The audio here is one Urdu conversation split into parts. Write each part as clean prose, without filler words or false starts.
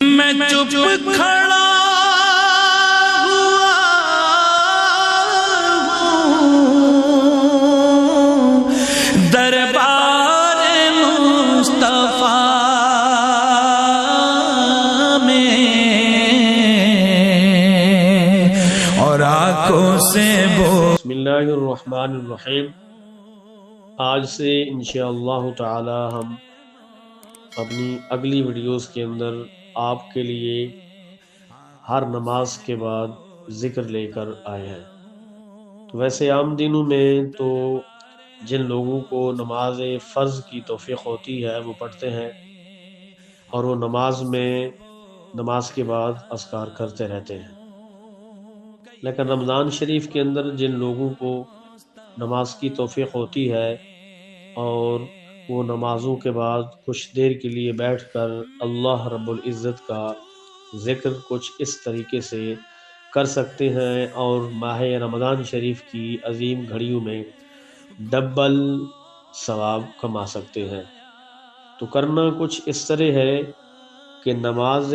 میں چپ کھڑا ہوا ہوں دربار مصطفیٰ میں، اور آنکھوں سے بسم اللہ الرحمن الرحیم۔ آج سے انشاءاللہ تعالی ہم اپنی اگلی ویڈیوز کے اندر آپ کے لیے ہر نماز کے بعد ذکر لے کر آئے ہیں۔ تو ویسے عام دنوں میں تو جن لوگوں کو نماز فرض کی توفیق ہوتی ہے وہ پڑھتے ہیں اور وہ نماز کے بعد اذکار کرتے رہتے ہیں، لیکن رمضان شریف کے اندر جن لوگوں کو نماز کی توفیق ہوتی ہے اور وہ نمازوں کے بعد کچھ دیر کے لیے بیٹھ کر اللہ رب العزت کا ذکر کچھ اس طریقے سے کر سکتے ہیں اور ماہ رمضان شریف کی عظیم گھڑیوں میں ڈبل ثواب کما سکتے ہیں۔ تو کرنا کچھ اس طرح ہے کہ نماز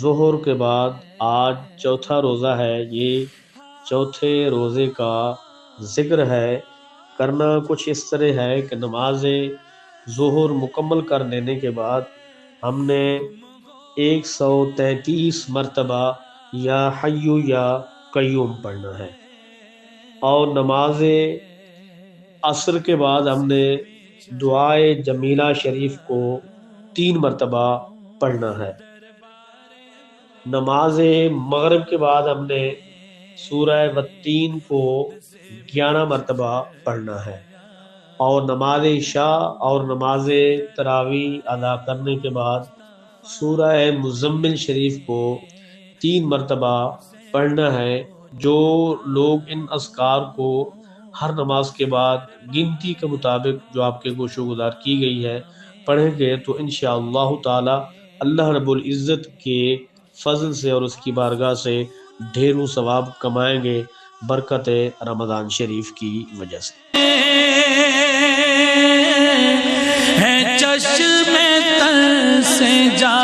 ظہر کے بعد آج چوتھا روزہ ہے، یہ چوتھے روزے کا ذکر ہے۔ کرنا کچھ اس طرح ہے کہ نماز ظہر مکمل کر لینے کے بعد ہم نے 133 مرتبہ یا حی یا قیوم پڑھنا ہے، اور نماز عصر کے بعد ہم نے دعائے جمیلہ شریف کو 3 مرتبہ پڑھنا ہے۔ نماز مغرب کے بعد ہم نے سورہ والتین کو 11 مرتبہ پڑھنا ہے، اور نماز عشاء اور نماز تراویح ادا کرنے کے بعد سورہ مزمل شریف کو 3 مرتبہ پڑھنا ہے۔ جو لوگ ان اذکار کو ہر نماز کے بعد گنتی کے مطابق جو آپ کے گوش و گزار کی گئی ہے پڑھیں گے تو انشاءاللہ تعالی اللہ رب العزت کے فضل سے اور اس کی بارگاہ سے ڈھیروں ثواب کمائیں گے برکت رمضان شریف کی وجہ سے۔ چشم تر سے جا